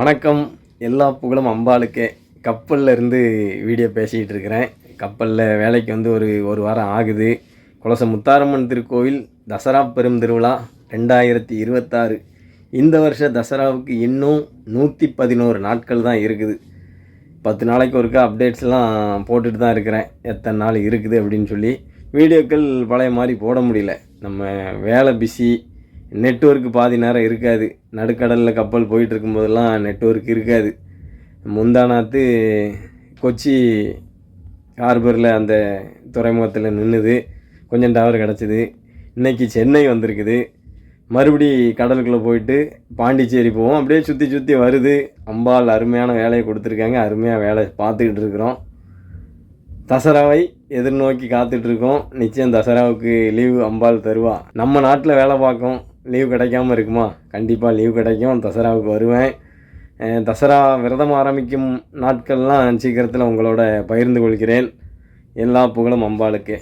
வணக்கம். எல்லா புகழும் அம்பாளுக்கே. கப்பலில் இருந்து வீடியோ பேசிக்கிட்டு இருக்கிறேன். கப்பலில் வேலைக்கு வந்து ஒரு வாரம் ஆகுது. குலச முத்தாரம்மன் திருக்கோவில் தசரா பெரும் திருவிழா 2026. இந்த வருஷ தசராவுக்கு இன்னும் 111 நாட்கள் தான் இருக்குது. 10 நாளைக்கு ஒருக்கா அப்டேட்ஸ்லாம் போட்டுட்டு தான் இருக்கிறேன், எத்தனை நாள் இருக்குது அப்படின்னு சொல்லி. வீடியோக்கள் பழைய மாதிரி போட முடியல, நம்ம வேலை பிஸி, நெட்வொர்க்கு பாதி நேரம் இருக்காது. நடுக்கடலில் கப்பல் போயிட்டு இருக்கும்போதெல்லாம் நெட்வொர்க் இருக்காது. முந்தானாத்து கொச்சி ஹார்பரில் அந்த துறைமுகத்தில் நின்றுது, கொஞ்சம் டவர் கிடச்சிது. இன்றைக்கி சென்னை வந்திருக்குது. மறுபடி கடலுக்குள்ளே போயிட்டு பாண்டிச்சேரி போவோம். அப்படியே சுற்றி சுற்றி வருது. அம்பாள் அருமையான வேலையை கொடுத்துருக்காங்க. அருமையாக வேலை பார்த்துக்கிட்டு இருக்கிறோம். தசராவை எதிர்நோக்கி காத்துட்ருக்கோம். நிச்சயம் தசராவுக்கு லீவு அம்பாள் தருவா. நம்ம நாட்டில் வேலை பார்க்கோம், லீவ் கிடைக்காமல் இருக்குமா? கண்டிப்பாக லீவ் கிடைக்கும். தசராவுக்கு வருவேன். தசரா விரதம் ஆரம்பிக்கும் நாட்கள்லாம் சீக்கிரத்தில் உங்களோட பகிர்ந்து கொள்கிறேன். எல்லா புகழும் அம்பாளுக்கே.